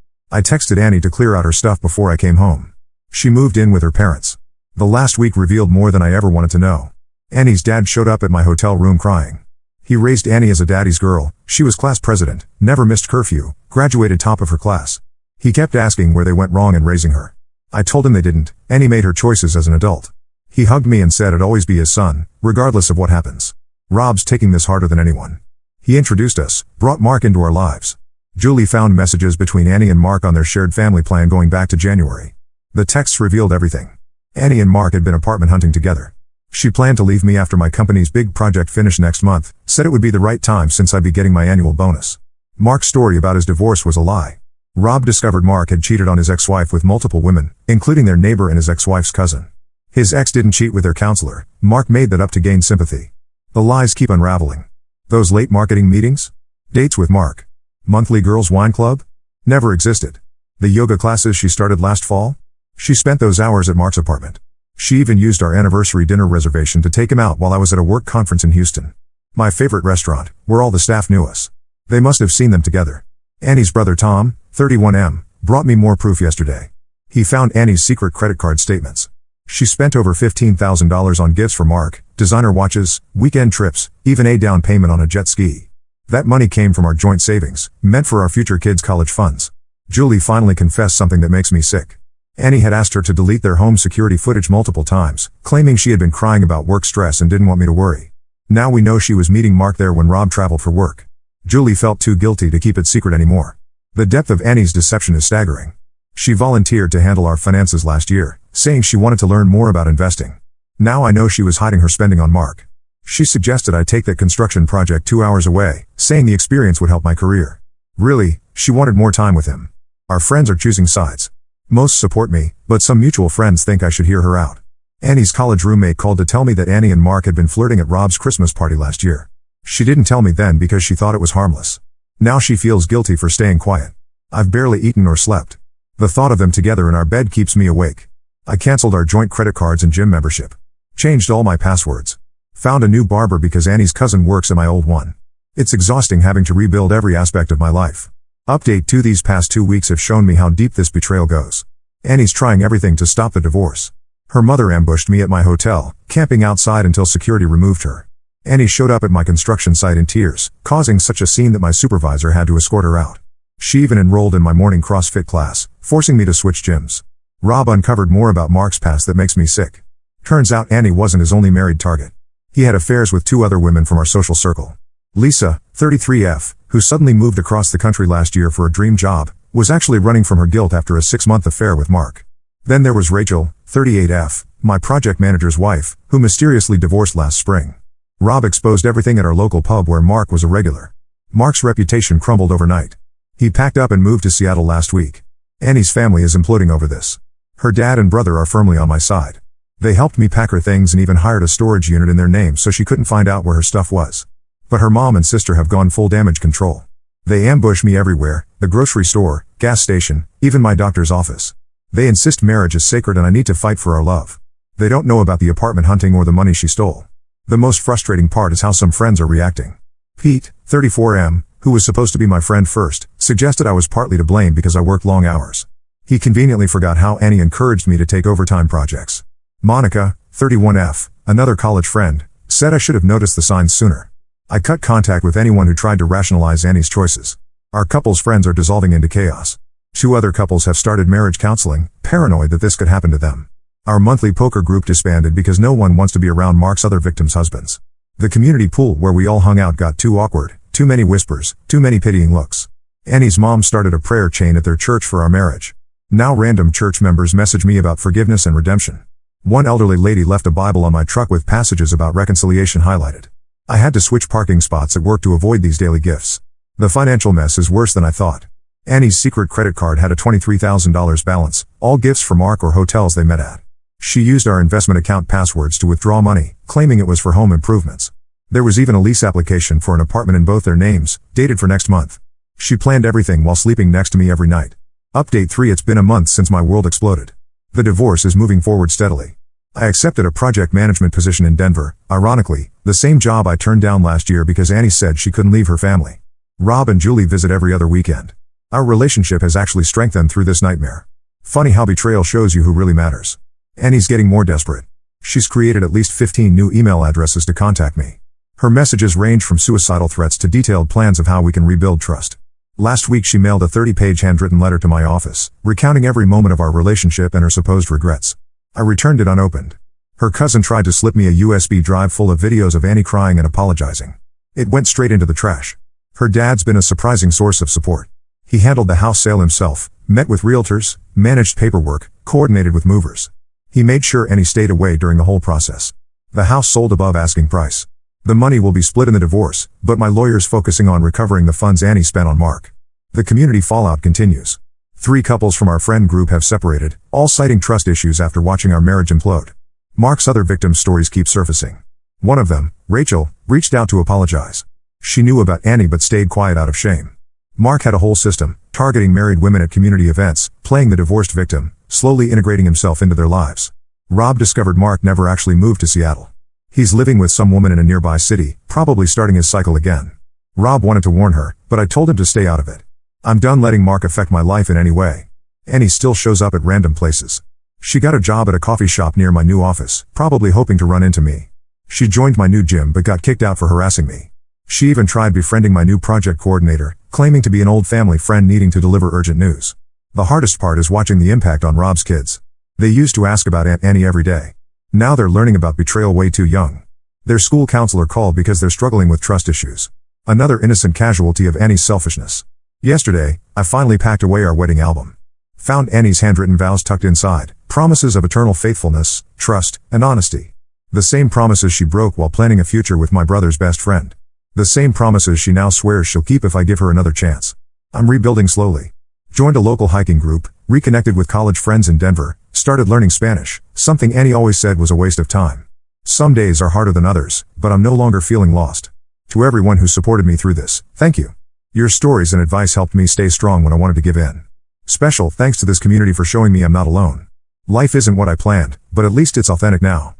I texted Annie to clear out her stuff before I came home. She moved in with her parents. The last week revealed more than I ever wanted to know. Annie's dad showed up at my hotel room crying. He raised Annie as a daddy's girl. She was class president, never missed curfew, graduated top of her class. He kept asking where they went wrong in raising her. I told him they didn't. Annie made her choices as an adult. He hugged me and said I'd always be his son, regardless of what happens. Rob's taking this harder than anyone. He introduced us, brought Mark into our lives. Julie found messages between Annie and Mark on their shared family plan going back to January. The texts revealed everything. Annie and Mark had been apartment hunting together. She planned to leave me after my company's big project finished next month, said it would be the right time since I'd be getting my annual bonus. Mark's story about his divorce was a lie. Rob discovered Mark had cheated on his ex-wife with multiple women, including their neighbor and his ex-wife's cousin. His ex didn't cheat with their counselor. Mark made that up to gain sympathy. The lies keep unraveling. Those late marketing meetings? Dates with Mark. Monthly girls' wine club? Never existed. The yoga classes she started last fall? She spent those hours at Mark's apartment. She even used our anniversary dinner reservation to take him out while I was at a work conference in Houston. My favorite restaurant, where all the staff knew us. They must have seen them together. Annie's brother Tom, 31M, brought me more proof yesterday. He found Annie's secret credit card statements. She spent over $15,000 on gifts for Mark, designer watches, weekend trips, even a down payment on a jet ski. That money came from our joint savings, meant for our future kids' college funds. Julie finally confessed something that makes me sick. Annie had asked her to delete their home security footage multiple times, claiming she had been crying about work stress and didn't want me to worry. Now we know she was meeting Mark there when Rob traveled for work. Julie felt too guilty to keep it secret anymore. The depth of Annie's deception is staggering. She volunteered to handle our finances last year, saying she wanted to learn more about investing. Now I know she was hiding her spending on Mark. She suggested I take that construction project 2 hours away, saying the experience would help my career. Really, she wanted more time with him. Our friends are choosing sides. Most support me, but some mutual friends think I should hear her out. Annie's college roommate called to tell me that Annie and Mark had been flirting at Rob's Christmas party last year. She didn't tell me then because she thought it was harmless. Now she feels guilty for staying quiet. I've barely eaten or slept. The thought of them together in our bed keeps me awake. I canceled our joint credit cards and gym membership. Changed all my passwords. Found a new barber because Annie's cousin works at my old one. It's exhausting having to rebuild every aspect of my life. Update 2. These past 2 weeks have shown me how deep this betrayal goes. Annie's trying everything to stop the divorce. Her mother ambushed me at my hotel, camping outside until security removed her. Annie showed up at my construction site in tears, causing such a scene that my supervisor had to escort her out. She even enrolled in my morning CrossFit class, forcing me to switch gyms. Rob uncovered more about Mark's past that makes me sick. Turns out Annie wasn't his only married target. He had affairs with 2 other women from our social circle. Lisa, 33F, who suddenly moved across the country last year for a dream job, was actually running from her guilt after a 6-month affair with Mark. Then there was Rachel, 38F, my project manager's wife, who mysteriously divorced last spring. Rob exposed everything at our local pub where Mark was a regular. Mark's reputation crumbled overnight. He packed up and moved to Seattle last week. Annie's family is imploding over this. Her dad and brother are firmly on my side. They helped me pack her things and even hired a storage unit in their name so she couldn't find out where her stuff was. But her mom and sister have gone full damage control. They ambush me everywhere, the grocery store, gas station, even my doctor's office. They insist marriage is sacred and I need to fight for our love. They don't know about the apartment hunting or the money she stole. The most frustrating part is how some friends are reacting. Pete, 34M, who was supposed to be my friend first, suggested I was partly to blame because I worked long hours. He conveniently forgot how Annie encouraged me to take overtime projects. Monica, 31F, another college friend, said I should have noticed the signs sooner. I cut contact with anyone who tried to rationalize Annie's choices. Our couple's friends are dissolving into chaos. 2 other couples have started marriage counseling, paranoid that this could happen to them. Our monthly poker group disbanded because no one wants to be around Mark's other victims' husbands. The community pool where we all hung out got too awkward, too many whispers, too many pitying looks. Annie's mom started a prayer chain at their church for our marriage. Now random church members message me about forgiveness and redemption. One elderly lady left a Bible on my truck with passages about reconciliation highlighted. I had to switch parking spots at work to avoid these daily gifts. The financial mess is worse than I thought. Annie's secret credit card had a $23,000 balance, all gifts for Mark or hotels they met at. She used our investment account passwords to withdraw money, claiming it was for home improvements. There was even a lease application for an apartment in both their names, dated for next month. She planned everything while sleeping next to me every night. Update 3: It's been a month since my world exploded. The divorce is moving forward steadily. I accepted a project management position in Denver, ironically, the same job I turned down last year because Annie said she couldn't leave her family. Rob and Julie visit every other weekend. Our relationship has actually strengthened through this nightmare. Funny how betrayal shows you who really matters. Annie's getting more desperate. She's created at least 15 new email addresses to contact me. Her messages range from suicidal threats to detailed plans of how we can rebuild trust. Last week she mailed a 30-page handwritten letter to my office, recounting every moment of our relationship and her supposed regrets. I returned it unopened. Her cousin tried to slip me a USB drive full of videos of Annie crying and apologizing. It went straight into the trash. Her dad's been a surprising source of support. He handled the house sale himself, met with realtors, managed paperwork, coordinated with movers. He made sure Annie stayed away during the whole process. The house sold above asking price. The money will be split in the divorce, but my lawyer's focusing on recovering the funds Annie spent on Mark. The community fallout continues. 3 couples from our friend group have separated, all citing trust issues after watching our marriage implode. Mark's other victims' stories keep surfacing. One of them, Rachel, reached out to apologize. She knew about Annie but stayed quiet out of shame. Mark had a whole system, targeting married women at community events, playing the divorced victim, slowly integrating himself into their lives. Rob discovered Mark never actually moved to Seattle. He's living with some woman in a nearby city, probably starting his cycle again. Rob wanted to warn her, but I told him to stay out of it. I'm done letting Mark affect my life in any way. Annie still shows up at random places. She got a job at a coffee shop near my new office, probably hoping to run into me. She joined my new gym but got kicked out for harassing me. She even tried befriending my new project coordinator, claiming to be an old family friend needing to deliver urgent news. The hardest part is watching the impact on Rob's kids. They used to ask about Aunt Annie every day. Now they're learning about betrayal way too young. Their school counselor called because they're struggling with trust issues. Another innocent casualty of Annie's selfishness. Yesterday, I finally packed away our wedding album. Found Annie's handwritten vows tucked inside, promises of eternal faithfulness, trust, and honesty. The same promises she broke while planning a future with my brother's best friend. The same promises she now swears she'll keep if I give her another chance. I'm rebuilding slowly. Joined a local hiking group, reconnected with college friends in Denver, started learning Spanish, something Annie always said was a waste of time. Some days are harder than others, but I'm no longer feeling lost. To everyone who supported me through this, thank you. Your stories and advice helped me stay strong when I wanted to give in. Special thanks to this community for showing me I'm not alone. Life isn't what I planned, but at least it's authentic now.